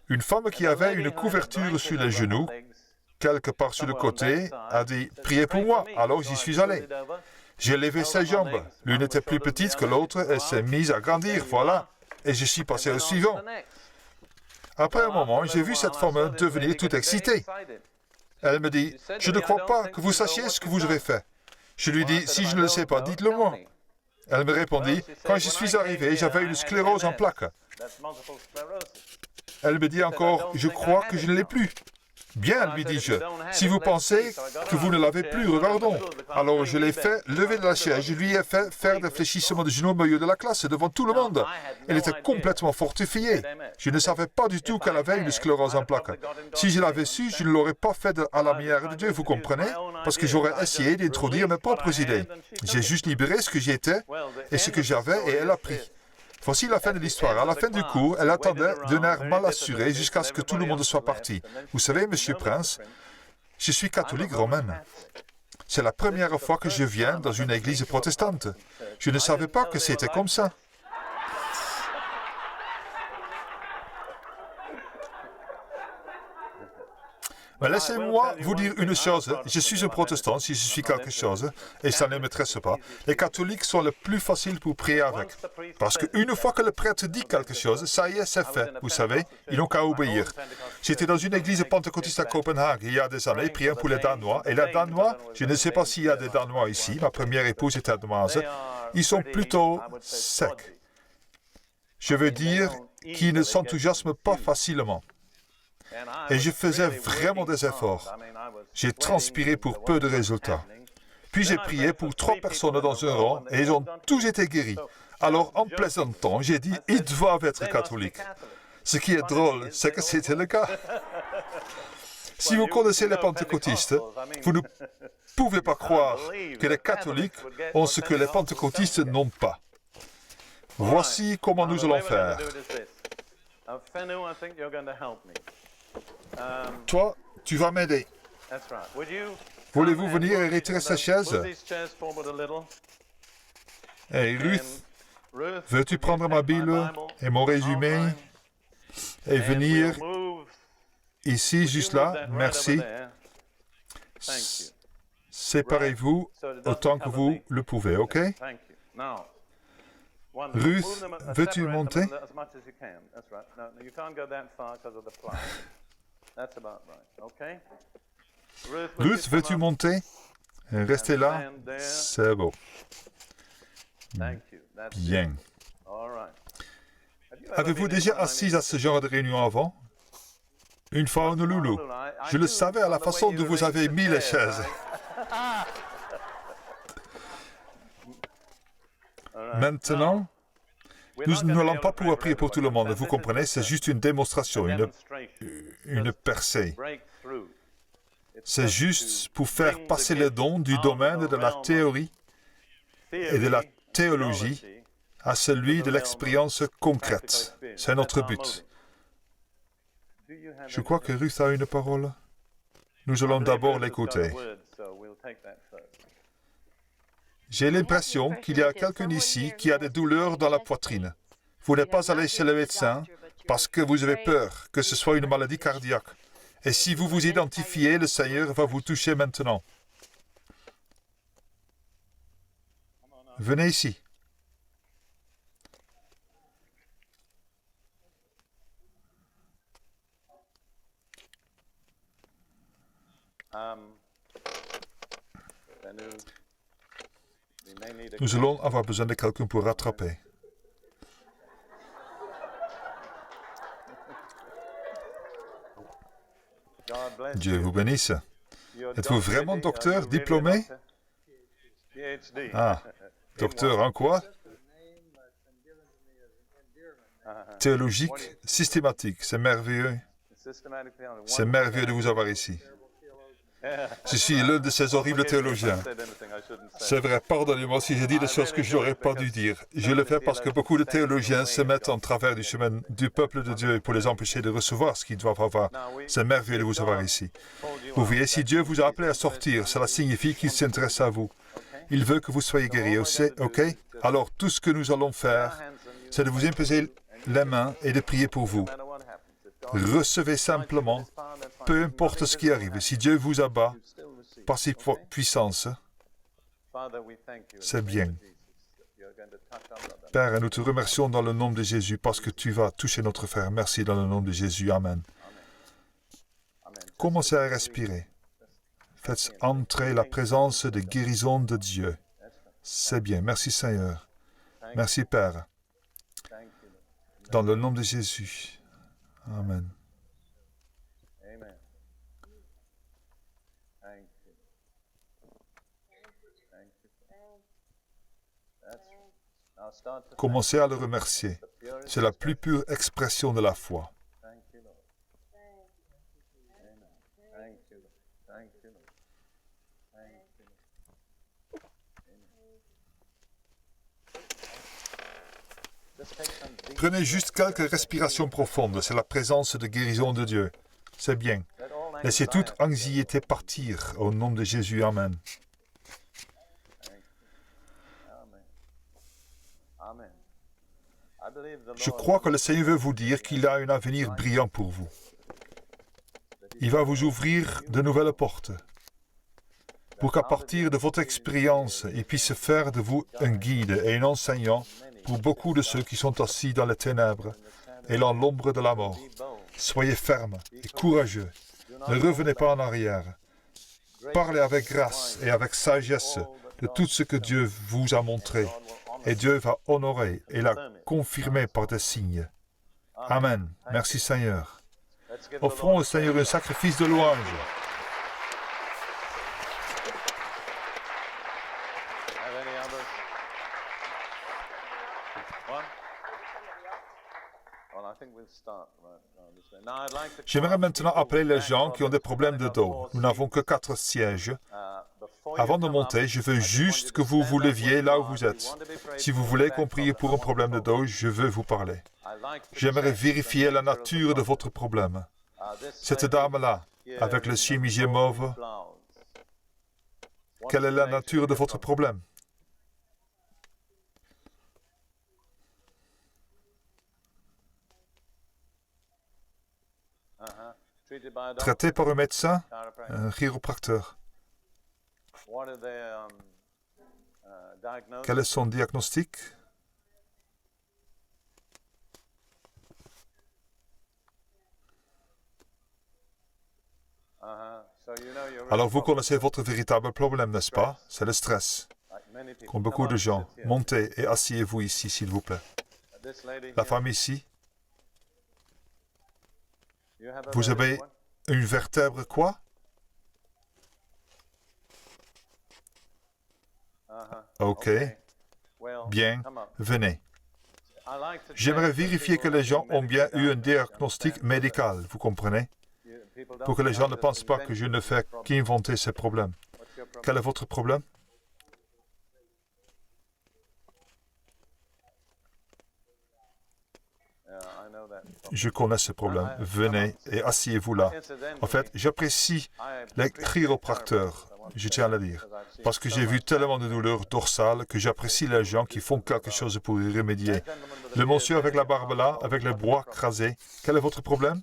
Une femme qui avait une couverture sur les genoux, quelque part sur le côté, a dit « Priez pour moi ». Alors j'y suis allé. J'ai levé ses jambes. L'une était plus petite que l'autre et s'est mise à grandir, voilà. Et je suis passé au suivant. Après un moment, j'ai vu cette femme devenir toute excitée. Elle me dit « Je ne crois pas que vous sachiez ce que vous avez fait ». Je lui dis « Si je ne le sais pas, dites-le moi ». Elle me répondit « Quand je suis arrivé, j'avais une sclérose en plaques ». Elle me dit encore, je crois que je ne l'ai plus. Bien, lui dis-je, si vous pensez que vous ne l'avez plus, regardons. Alors je l'ai fait lever de la chaise, je lui ai fait faire des fléchissements de genoux au milieu de la classe, devant tout le monde. Elle était complètement fortifiée. Je ne savais pas du tout qu'elle avait une sclérose en plaques. Si je l'avais su, je ne l'aurais pas fait à la manière de Dieu, vous comprenez? Parce que j'aurais essayé d'introduire mes propres idées. J'ai juste libéré ce que j'étais et ce que j'avais et elle a pris. Voici la fin de l'histoire. À la fin du cours, elle attendait d'un air mal assuré jusqu'à ce que tout le monde soit parti. Vous savez, Monsieur Prince, je suis catholique romaine. C'est la première fois que je viens dans une église protestante. Je ne savais pas que c'était comme ça. Mais laissez-moi vous dire une chose. Je suis un protestant si je suis quelque chose, et ça ne m'intéresse pas. Les catholiques sont le plus facile pour prier avec. Parce qu'une fois que le prêtre dit quelque chose, ça y est, c'est fait. Vous savez, ils n'ont qu'à obéir. J'étais dans une église pentecôtiste à Copenhague il y a des années, priant pour les Danois. Et les Danois, je ne sais pas s'il y a des Danois ici, ma première épouse était danoise, ils sont plutôt secs. Je veux dire qu'ils ne s'enthousiasment pas facilement. Et je faisais vraiment des efforts. J'ai transpiré pour peu de résultats. Puis j'ai prié pour 3 personnes dans un rang et ils ont tous été guéris. Alors, en plaisantant, j'ai dit, ils doivent être catholiques. Ce qui est drôle, c'est que c'était le cas. Si vous connaissez les pentecôtistes, vous ne pouvez pas croire que les catholiques ont ce que les pentecôtistes n'ont pas. Voici comment nous allons faire. Toi, tu vas m'aider. Voulez-vous venir et retirer sa chaise? Hey, Ruth, veux-tu prendre ma Bible et mon résumé et venir ici, juste là? Merci. Séparez-vous autant que vous le pouvez, OK? Ruth, veux-tu monter? Ruth, veux-tu monter? Restez là. C'est beau. Bien. Avez-vous déjà assis à ce genre de réunion avant? Une fois en Honolulu. Je le savais à la façon dont vous avez mis les chaises. Maintenant, nous n'allons pas pouvoir prier pour tout le monde. Vous comprenez? C'est juste une démonstration, une percée. C'est juste pour faire passer les dons du domaine de la théorie et de la théologie à celui de l'expérience concrète. C'est notre but. Je crois que Ruth a une parole. Nous allons d'abord l'écouter. J'ai l'impression qu'il y a quelqu'un ici qui a des douleurs dans la poitrine. Vous n'êtes pas allé chez le médecin parce que vous avez peur que ce soit une maladie cardiaque. Et si vous vous identifiez, le Seigneur va vous toucher maintenant. Venez ici. Nous allons avoir besoin de quelqu'un pour rattraper. Dieu vous bénisse. Êtes-vous vraiment docteur, diplômé? Ah, docteur en quoi? Théologique, systématique, c'est merveilleux. C'est merveilleux de vous avoir ici. Je suis l'un de ces horribles théologiens. C'est vrai, pardonnez-moi si j'ai dit des choses que je n'aurais pas dû dire. Je le fais parce que beaucoup de théologiens se mettent en travers du chemin du peuple de Dieu pour les empêcher de recevoir ce qu'ils doivent avoir. C'est merveilleux de vous avoir ici. Vous voyez, si Dieu vous a appelé à sortir, cela signifie qu'il s'intéresse à vous. Il veut que vous soyez guéris, ok? Alors, tout ce que nous allons faire, c'est de vous imposer les mains et de prier pour vous. Recevez simplement, peu importe ce qui arrive. Si Dieu vous abat par ses puissances, c'est bien. Père, nous te remercions dans le nom de Jésus parce que tu vas toucher notre frère. Merci dans le nom de Jésus. Amen. Commencez à respirer. Faites entrer la présence de guérison de Dieu. C'est bien. Merci Seigneur. Merci Père. Dans le nom de Jésus. Amen. Commencez à le remercier. C'est la plus pure expression de la foi. Prenez juste quelques respirations profondes. C'est la présence de guérison de Dieu. C'est bien. Laissez toute anxiété partir. Au nom de Jésus, Amen. Je crois que le Seigneur veut vous dire qu'il a un avenir brillant pour vous. Il va vous ouvrir de nouvelles portes pour qu'à partir de votre expérience, il puisse faire de vous un guide et un enseignant pour beaucoup de ceux qui sont assis dans les ténèbres et dans l'ombre de la mort. Soyez fermes et courageux. Ne revenez pas en arrière. Parlez avec grâce et avec sagesse de tout ce que Dieu vous a montré. Et Dieu va honorer et la confirmer par des signes. Amen. Merci Seigneur. Offrons au Seigneur un sacrifice de louange. J'aimerais maintenant appeler les gens qui ont des problèmes de dos. Nous n'avons que 4 sièges. Avant de monter, je veux juste que vous vous leviez là où vous êtes. Si vous voulez qu'on prie pour un problème de dos, je veux vous parler. J'aimerais vérifier la nature de votre problème. Cette dame-là, avec le chemisier mauve, quelle est la nature de votre problème? Traité par un médecin, un chiropracteur. Quel est son diagnostic? Alors vous connaissez votre véritable problème, n'est-ce pas? C'est le stress. Comme beaucoup de gens. Montez et asseyez-vous ici, s'il vous plaît. La femme ici. Vous avez une vertèbre quoi? Ok. Bien. Venez. J'aimerais vérifier que les gens ont bien eu un diagnostic médical, vous comprenez? Pour que les gens ne pensent pas que je ne fais qu'inventer ces problèmes. Quel est votre problème? Je connais ce problème. Venez et asseyez-vous là. En fait, j'apprécie les chiropracteurs, je tiens à le dire, parce que j'ai vu tellement de douleurs dorsales que j'apprécie les gens qui font quelque chose pour y remédier. Le monsieur avec la barbe là, avec le bras crasé, quel est votre problème?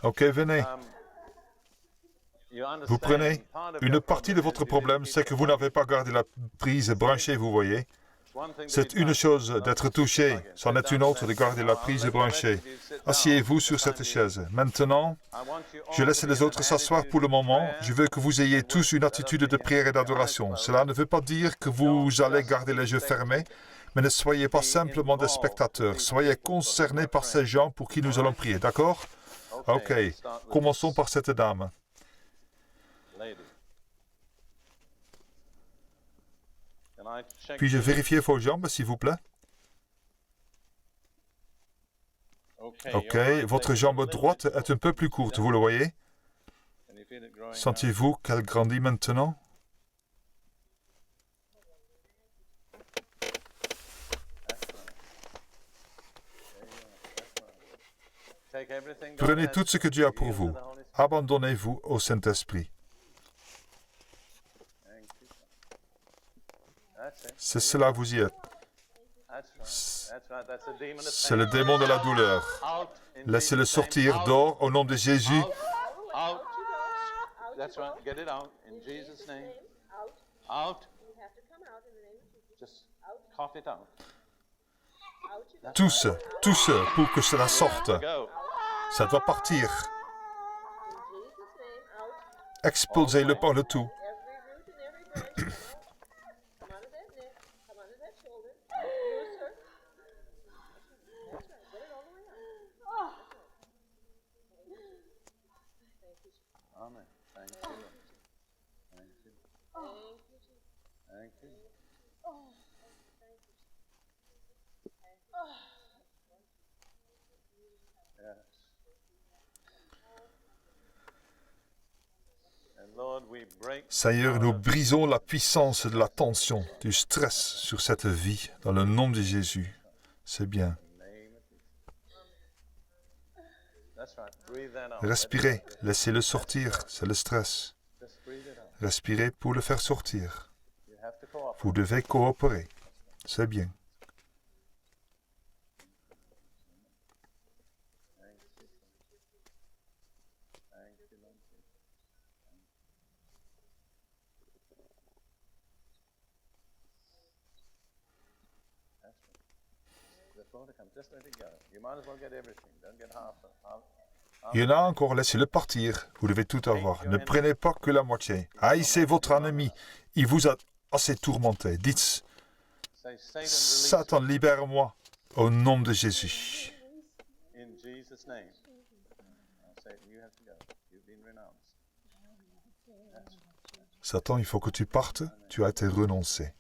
Ok, venez. Vous prenez une partie de votre problème, c'est que vous n'avez pas gardé la prise branchée, vous voyez. C'est une chose d'être touché, c'en est une autre de garder la prise branchée. Asseyez-vous sur cette chaise. Maintenant, je laisse les autres s'asseoir pour le moment. Je veux que vous ayez tous une attitude de prière et d'adoration. Cela ne veut pas dire que vous allez garder les yeux fermés, mais ne soyez pas simplement des spectateurs. Soyez concernés par ces gens pour qui nous allons prier, d'accord? Ok, commençons par cette dame. Puis-je vérifier vos jambes, s'il vous plaît? Ok, votre jambe droite est un peu plus courte, vous le voyez? Sentez-vous qu'elle grandit maintenant? Prenez tout ce que Dieu a pour vous. Abandonnez-vous au Saint-Esprit. C'est cela, vous y êtes. C'est le démon de la douleur. Laissez-le sortir dehors au nom de Jésus. Tous pour que cela sorte. Ça doit partir. Expulsez-le par le tout. Seigneur, nous brisons la puissance de la tension, du stress sur cette vie, dans le nom de Jésus. C'est bien. Respirez, laissez-le sortir, c'est le stress. Respirez pour le faire sortir. Vous devez coopérer, c'est bien. Il y en a encore, laissez-le partir. Vous devez tout avoir. Ne prenez pas que la moitié. Haïssez votre ennemi. Il vous a assez tourmenté. Dites, Satan, libère-moi au nom de Jésus. Satan, il faut que tu partes. Tu as été renoncé.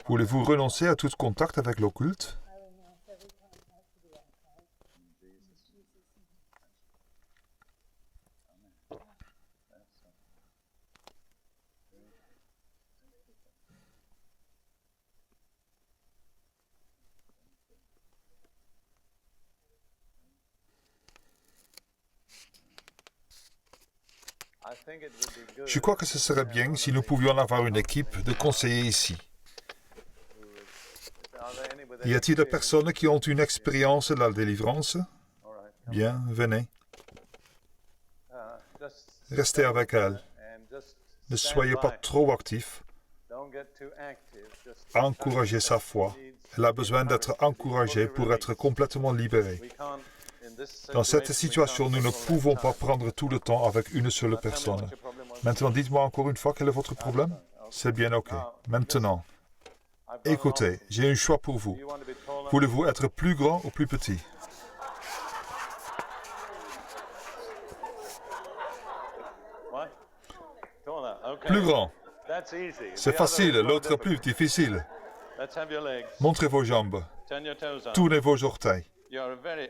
Voulez-vous renoncer à tout contact avec l'occulte? Je crois que ce serait bien si nous pouvions avoir une équipe de conseillers ici. Y a-t-il des personnes qui ont une expérience de la délivrance? Bien, venez. Restez avec elle. Ne soyez pas trop actifs. Encouragez sa foi. Elle a besoin d'être encouragée pour être complètement libérée. Dans cette situation, nous ne pouvons pas prendre tout le temps avec une seule personne. Maintenant, dites-moi encore une fois quel est votre problème. C'est bien OK. Maintenant, écoutez, j'ai un choix pour vous. Voulez-vous être plus grand ou plus petit? Plus grand. C'est facile, l'autre plus difficile. Montrez vos jambes. Tournez vos orteils.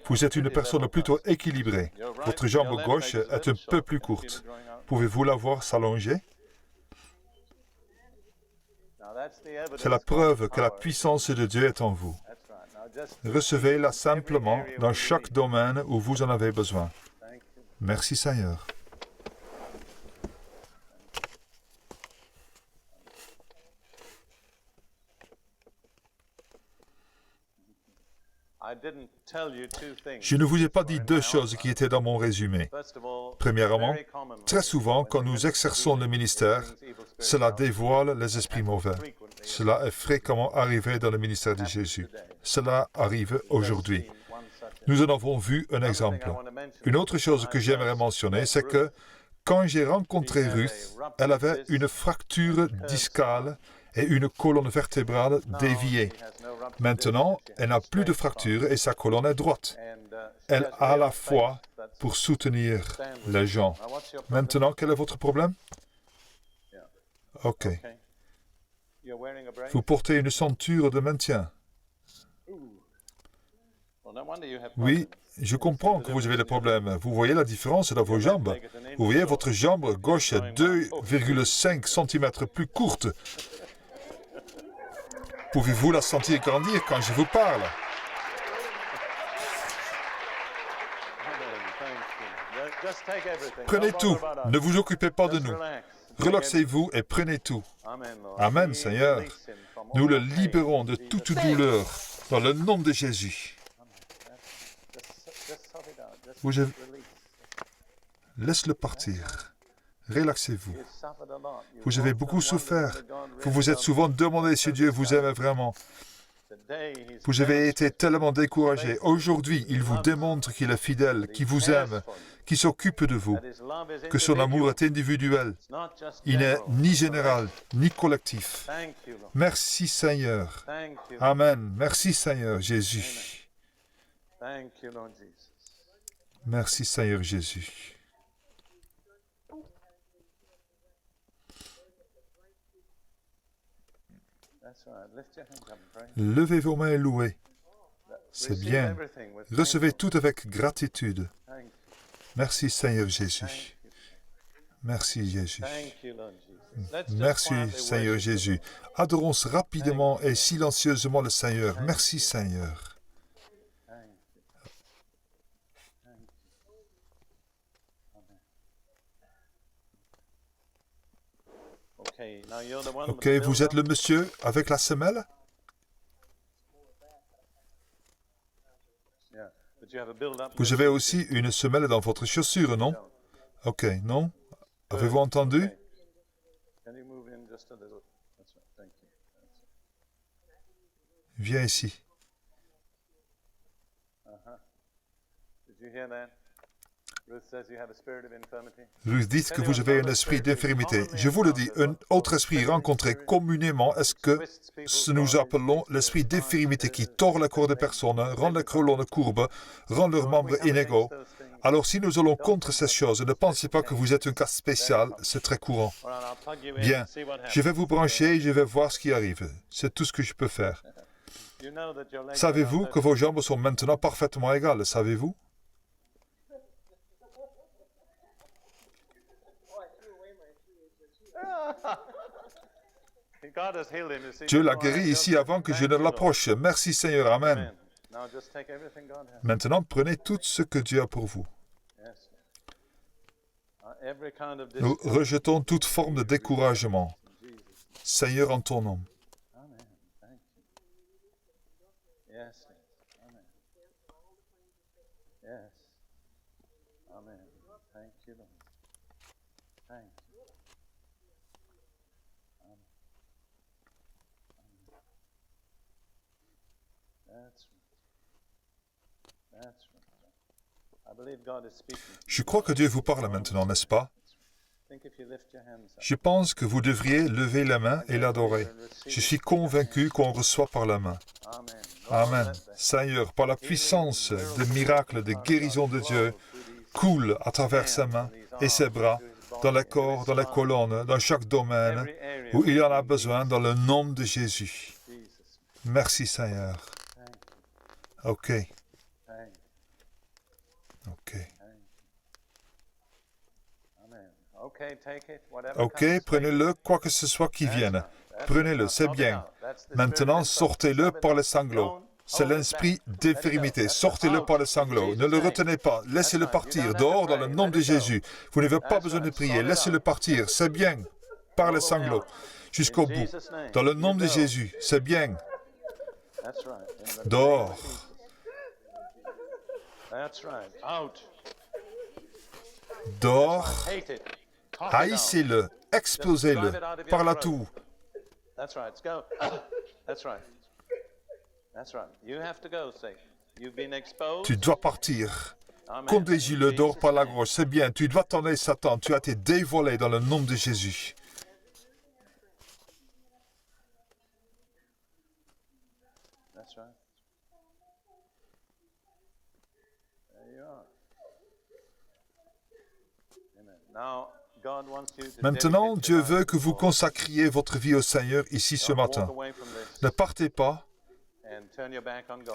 Vous êtes une personne plutôt équilibrée. Votre jambe gauche est un peu plus courte. Pouvez-vous la voir s'allonger? C'est la preuve que la puissance de Dieu est en vous. Recevez-la simplement dans chaque domaine où vous en avez besoin. Merci Seigneur. Je ne vous ai pas dit deux choses qui étaient dans mon résumé. Premièrement, très souvent, quand nous exerçons le ministère, cela dévoile les esprits mauvais. Cela est fréquemment arrivé dans le ministère de Jésus. Cela arrive aujourd'hui. Nous en avons vu un exemple. Une autre chose que j'aimerais mentionner, c'est que quand j'ai rencontré Ruth, elle avait une fracture discale et une colonne vertébrale déviée. Maintenant, elle n'a plus de fracture et sa colonne est droite. Elle a la foi pour soutenir les gens. Maintenant, quel est votre problème? OK. Vous portez une ceinture de maintien. Oui, je comprends que vous avez des problèmes. Vous voyez la différence dans vos jambes. Vous voyez votre jambe gauche est 2,5 cm plus courte. Pouvez-vous la sentir grandir quand je vous parle? Prenez tout. Ne vous occupez pas de nous. Relaxez-vous et prenez tout. Amen, Seigneur. Nous le libérons de toute douleur dans le nom de Jésus. Laisse-le partir. Relaxez-vous. Vous avez beaucoup souffert. Vous vous êtes souvent demandé si Dieu vous aimait vraiment. Vous avez été tellement découragé. Aujourd'hui, il vous démontre qu'il est fidèle, qu'il vous aime, qu'il s'occupe de vous, que son amour est individuel. Il n'est ni général, ni collectif. Merci Seigneur. Amen. Merci Seigneur Jésus. Merci Seigneur Jésus. Levez vos mains et louez. C'est bien. Recevez tout avec gratitude. Merci Seigneur Jésus. Merci Jésus. Merci Seigneur Jésus. Adorons rapidement et silencieusement le Seigneur. Merci Seigneur. Ok, vous êtes le monsieur avec la semelle? Vous avez aussi une semelle dans votre chaussure, non? Ok, non? Avez-vous entendu? Viens ici. Ruth dit que vous avez un esprit d'infirmité. Je vous le dis, un autre esprit rencontré communément est ce que nous appelons l'esprit d'infirmité qui tord le corps des personnes, rend les colonnes courbes, rend leurs membres inégaux. Alors si nous allons contre ces choses, ne pensez pas que vous êtes un cas spécial, c'est très courant. Bien, je vais vous brancher et je vais voir ce qui arrive. C'est tout ce que je peux faire. Savez-vous que vos jambes sont maintenant parfaitement égales, savez-vous? Dieu l'a guéri ici avant que je ne l'approche. Merci Seigneur, Amen. Maintenant, prenez tout ce que Dieu a pour vous. Nous rejetons toute forme de découragement. Seigneur, en ton nom. Je crois que Dieu vous parle maintenant, n'est-ce pas? Je pense que vous devriez lever la main et l'adorer. Je suis convaincu qu'on reçoit par la main. Amen. Seigneur, par la puissance des miracles, des guérisons de Dieu, coule à travers sa main et ses bras, dans les corps, dans les colonnes, dans chaque domaine où il y en a besoin, dans le nom de Jésus. Merci Seigneur. Ok. Ok. Ok, prenez-le, quoi que ce soit qui vienne. Prenez-le, c'est bien. Maintenant, sortez-le par les sanglots. C'est l'esprit d'infirmité. Sortez-le par les sanglots. Ne le retenez pas. Laissez-le partir dehors dans le nom de Jésus. Vous n'avez pas besoin de prier. Laissez-le partir. C'est bien. Par les sanglots. Jusqu'au bout. Dans le nom de Jésus. C'est bien. Dehors. Dehors. Haïssez-le. Explosez-le. Par la toux. Tu dois partir. Conduis-le dehors par la gorge. C'est bien. Tu dois t'en aller, Satan. Tu as été dévoilé dans le nom de Jésus. Maintenant, Dieu veut que vous consacriez votre vie au Seigneur ici ce matin. Ne partez pas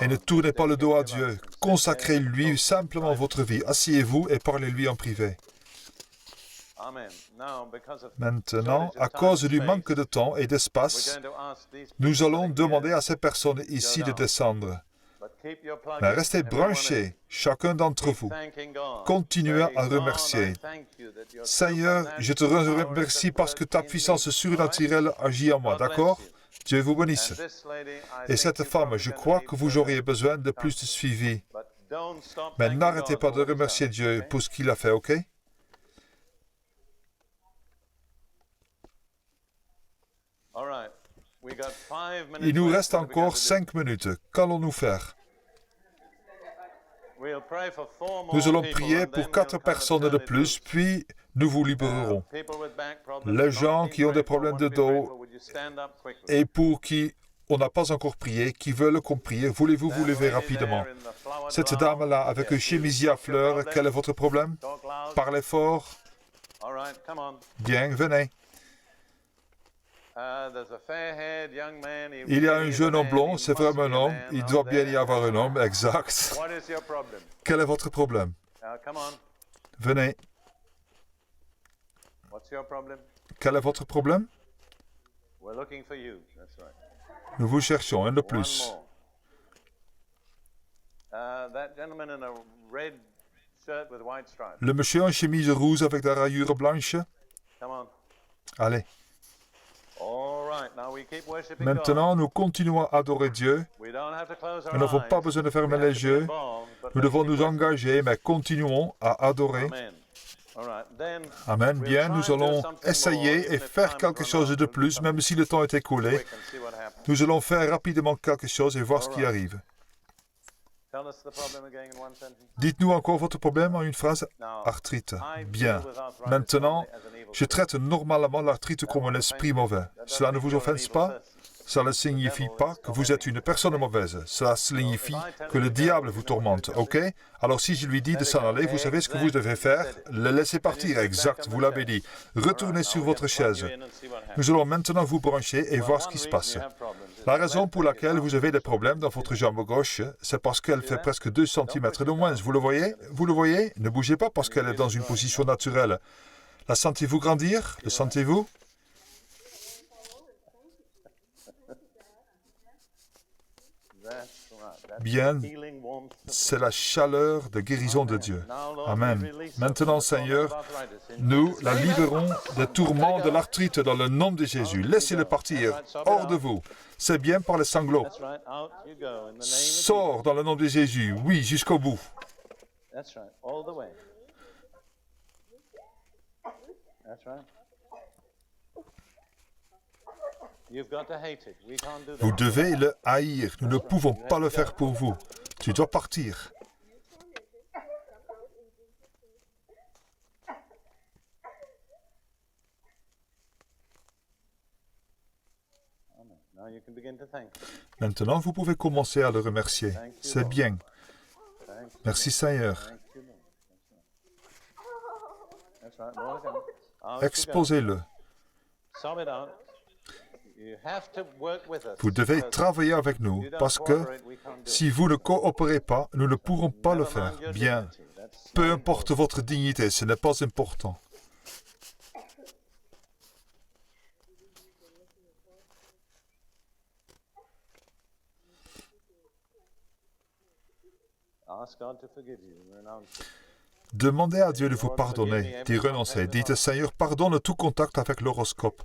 et ne tournez pas le dos à Dieu. Consacrez-lui simplement votre vie. Asseyez-vous et parlez-lui en privé. Maintenant, à cause du manque de temps et d'espace, nous allons demander à ces personnes ici de descendre. Mais restez branchés, chacun d'entre vous. Continuez à remercier. Seigneur, je te remercie parce que ta puissance surnaturelle agit en moi, d'accord? Dieu vous bénisse. Et cette femme, je crois que vous auriez besoin de plus de suivi. Mais n'arrêtez pas de remercier Dieu pour ce qu'il a fait, ok? Il nous reste encore 5 minutes. Qu'allons-nous faire? Nous allons prier pour 4 personnes de plus, puis nous vous libérerons. Les gens qui ont des problèmes de dos et pour qui on n'a pas encore prié, qui veulent qu'on prie, voulez-vous vous lever rapidement? Cette dame-là, avec un chemisier à fleurs, quel est votre problème? Parlez fort. Bien, venez. Il y a un jeune homme blond, c'est vraiment un homme. Il doit bien y avoir un homme, exact. Quel est votre problème? Venez. Quel est votre problème? Nous vous cherchons, un de plus. Le monsieur en chemise rouge avec des rayures blanches. Allez. Maintenant, nous continuons à adorer Dieu. Nous n'avons pas besoin de fermer les yeux. Nous devons nous engager, mais continuons à adorer. Amen. Bien, nous allons essayer et faire quelque chose de plus, même si le temps est écoulé. Nous allons faire rapidement quelque chose et voir ce qui arrive. Dites-nous encore votre problème en une phrase. Arthrite. Bien. Maintenant, je traite normalement l'arthrite comme un esprit mauvais. Cela ne vous offense pas? Cela ne signifie pas que vous êtes une personne mauvaise. Cela signifie que le diable vous tourmente, ok? Alors si je lui dis de s'en aller, vous savez ce que vous devez faire? Le laisser partir, exact, vous l'avez dit. Retournez sur votre chaise. Nous allons maintenant vous brancher et voir ce qui se passe. La raison pour laquelle vous avez des problèmes dans votre jambe gauche, c'est parce qu'elle fait presque 2 cm de moins. Vous le voyez? Vous le voyez? Ne bougez pas parce qu'elle est dans une position naturelle. La sentez-vous grandir? Le sentez-vous? Bien, c'est la chaleur de guérison de Dieu. Amen. Maintenant, Seigneur, nous la libérons des tourments de l'arthrite dans le nom de Jésus. Laissez-le partir, hors de vous. C'est bien par les sanglots. Sors dans le nom de Jésus, oui, jusqu'au bout. Vous devez le haïr. Nous ne pouvons pas le faire pour vous. Tu dois partir. Maintenant, vous pouvez commencer à le remercier. C'est bien. Merci Seigneur. Exposez-le. Vous devez travailler avec nous, parce que si vous ne coopérez pas, nous ne pourrons pas le faire. Bien. Peu importe votre dignité, ce n'est pas important. Demandez à Dieu de vous pardonner, d'y renoncer. Dites, Seigneur, pardonne tout contact avec l'horoscope.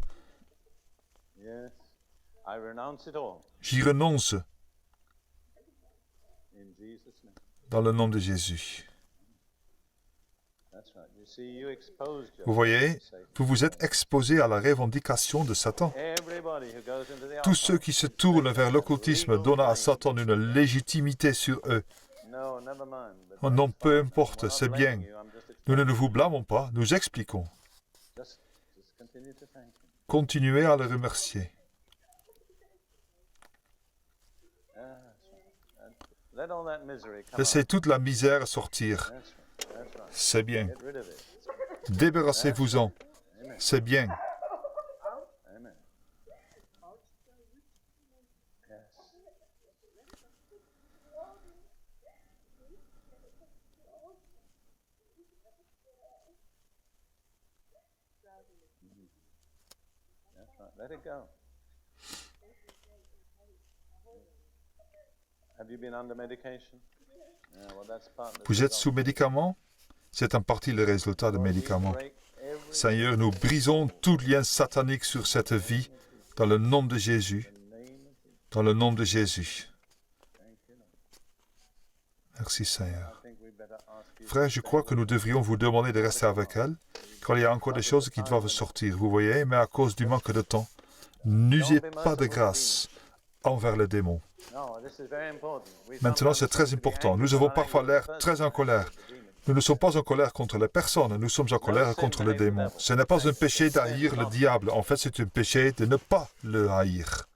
J'y renonce. Dans le nom de Jésus. Vous voyez, vous vous êtes exposé à la revendication de Satan. Tous ceux qui se tournent vers l'occultisme donnent à Satan une légitimité sur eux. Oh non, peu importe, c'est bien. Nous ne vous blâmons pas, nous expliquons. Continuez à le remercier. Laissez toute la misère sortir. C'est bien. Débarrassez-vous-en. C'est bien. Vous êtes sous médicaments? C'est en partie le résultat de médicaments. Seigneur, nous brisons tout lien satanique sur cette vie dans le nom de Jésus. Dans le nom de Jésus. Merci Seigneur. Frère, je crois que nous devrions vous demander de rester avec elle, car il y a encore des choses qui doivent sortir, vous voyez, mais à cause du manque de temps, n'usez pas de grâce envers le démon. Maintenant, c'est très important. Nous avons parfois l'air très en colère. Nous ne sommes pas en colère contre les personnes, nous sommes en colère contre le démon. Ce n'est pas un péché d'haïr le diable, en fait, c'est un péché de ne pas le haïr.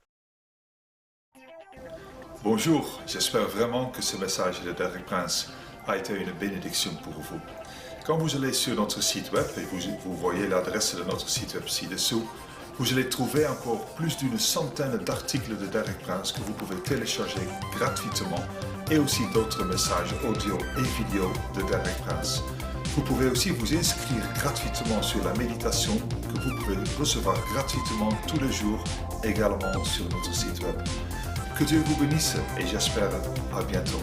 Bonjour, j'espère vraiment que ce message de Derek Prince a été une bénédiction pour vous. Quand vous allez sur notre site web et vous voyez l'adresse de notre site web ci-dessous, Vous allez trouver encore plus d'une centaine d'articles de Derek Prince que vous pouvez télécharger gratuitement et aussi d'autres messages audio et vidéo de Derek Prince. Vous pouvez aussi vous inscrire gratuitement sur la méditation que vous pouvez recevoir gratuitement tous les jours également sur notre site web. Que Dieu vous bénisse et j'espère à bientôt.